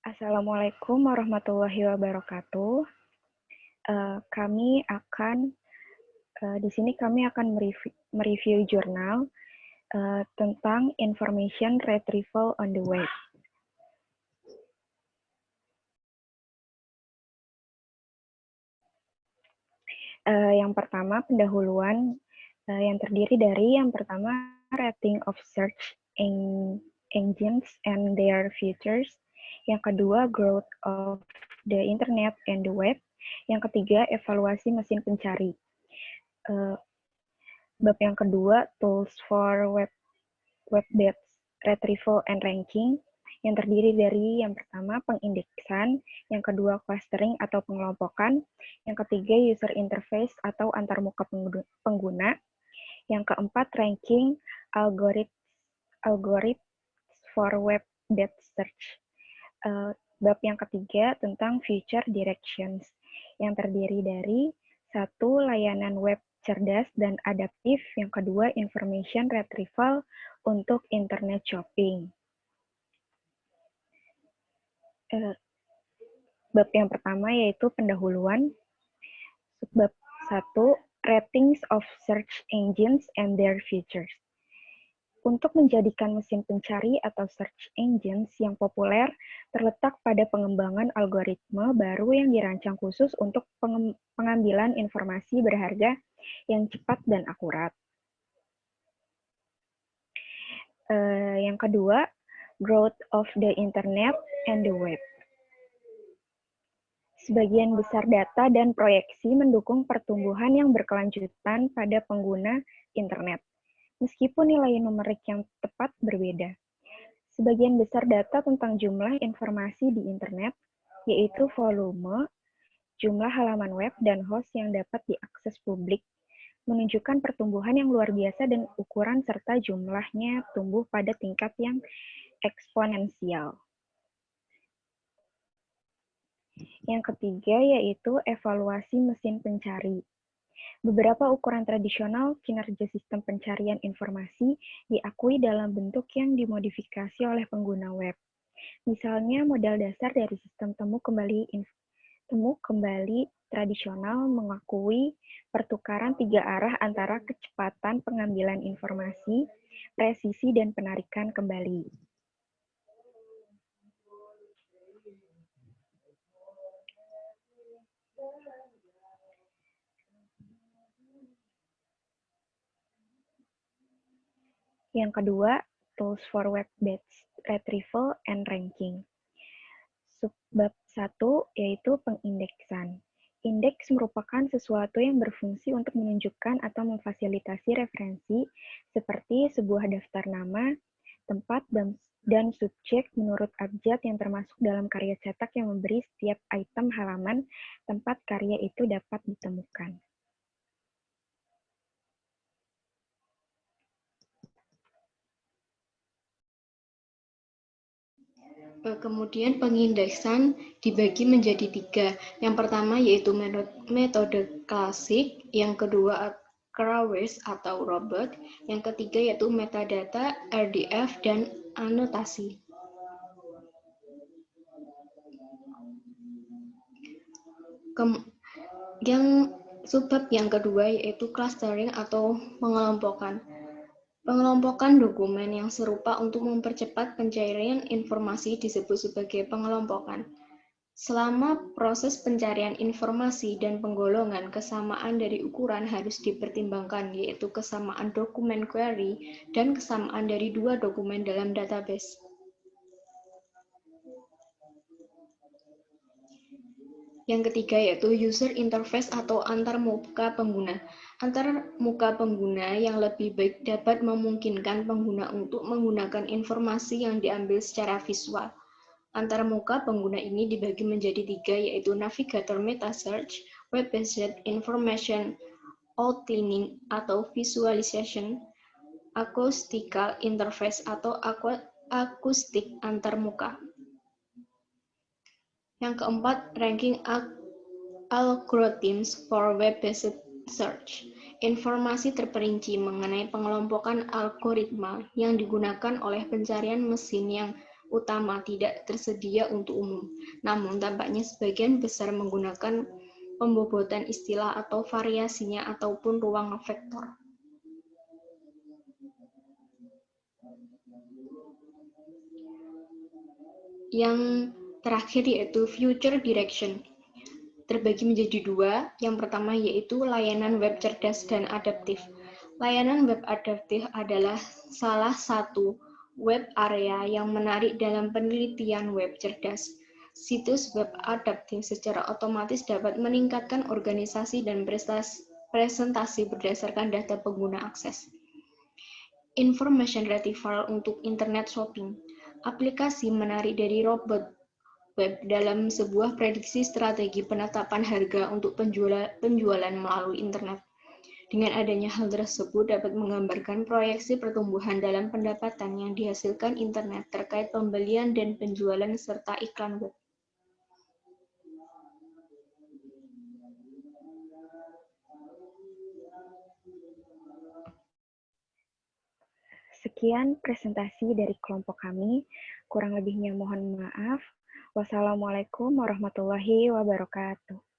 Assalamualaikum warahmatullahi wabarakatuh. Di sini kami akan mereview jurnal tentang information retrieval on the web. Yang pertama, pendahuluan yang terdiri dari yang pertama, rating of search engines and their features. Yang kedua, growth of the internet and the web. Yang ketiga, evaluasi mesin pencari. Bab yang kedua, tools for web-based retrieval and ranking, yang terdiri dari yang pertama pengindeksan, yang kedua clustering atau pengelompokan, yang ketiga user interface atau antarmuka pengguna, yang keempat ranking algorithm for web-based search. Bab yang ketiga tentang future directions, yang terdiri dari satu, layanan web cerdas dan adaptif, yang kedua information retrieval untuk internet shopping. Bab yang pertama yaitu pendahuluan. Bab 1, ratings of search engines and their features. Untuk menjadikan mesin pencari atau search engines yang populer terletak pada pengembangan algoritma baru yang dirancang khusus untuk pengambilan informasi berharga yang cepat dan akurat. Yang kedua, growth of the internet and the web. Sebagian besar data dan proyeksi mendukung pertumbuhan yang berkelanjutan pada pengguna internet, meskipun nilai numerik yang tepat berbeda. Sebagian besar data tentang jumlah informasi di internet, yaitu volume, jumlah halaman web, dan host yang dapat diakses publik, menunjukkan pertumbuhan yang luar biasa dan ukuran serta jumlahnya tumbuh pada tingkat yang eksponensial. Yang ketiga yaitu evaluasi mesin pencari. Beberapa ukuran tradisional kinerja sistem pencarian informasi diakui dalam bentuk yang dimodifikasi oleh pengguna web. Misalnya, modal dasar dari sistem temu kembali tradisional mengakui pertukaran 3 arah antara kecepatan pengambilan informasi, presisi, dan penarikan kembali. Yang kedua, tools for web-based retrieval and ranking. Subbab 1 yaitu pengindeksan. Indeks merupakan sesuatu yang berfungsi untuk menunjukkan atau memfasilitasi referensi seperti sebuah daftar nama, tempat, dan subjek menurut abjad yang termasuk dalam karya cetak yang memberi setiap item halaman tempat karya itu dapat ditemukan. Kemudian pengindeksan dibagi menjadi 3. Yang pertama yaitu metode klasik, yang kedua Crowes atau Robert, yang ketiga yaitu metadata, RDF, dan anotasi. Subbab yang kedua yaitu clustering atau pengelompokan. Pengelompokan dokumen yang serupa untuk mempercepat pencarian informasi disebut sebagai pengelompokan. Selama proses pencarian informasi dan penggolongan, kesamaan dari ukuran harus dipertimbangkan, yaitu kesamaan dokumen query dan kesamaan dari 2 dokumen dalam database. Yang ketiga yaitu user interface atau antarmuka pengguna. Antarmuka pengguna yang lebih baik dapat memungkinkan pengguna untuk menggunakan informasi yang diambil secara visual. Antarmuka pengguna ini dibagi menjadi 3 yaitu navigator meta search, web-based information outlining atau visualization, acoustical interface atau akustik antarmuka. Yang keempat, ranking algorithms for web-based search. Informasi terperinci mengenai pengelompokan algoritma yang digunakan oleh pencarian mesin yang utama tidak tersedia untuk umum. Namun, tampaknya sebagian besar menggunakan pembobotan istilah atau variasinya ataupun ruang vektor. Yang terakhir yaitu future direction. Terbagi menjadi dua. Yang pertama yaitu layanan web cerdas dan adaptif. Layanan web adaptif adalah salah satu web area yang menarik dalam penelitian web cerdas. Situs web adaptif secara otomatis dapat meningkatkan organisasi dan presentasi berdasarkan data pengguna akses. Information retrieval untuk internet shopping. Aplikasi menarik dari robot web dalam sebuah prediksi strategi penetapan harga untuk penjualan melalui internet. Dengan adanya hal tersebut dapat menggambarkan proyeksi pertumbuhan dalam pendapatan yang dihasilkan internet terkait pembelian dan penjualan serta iklan web. Sekian presentasi dari kelompok kami. Kurang lebihnya mohon maaf. Wassalamualaikum warahmatullahi wabarakatuh.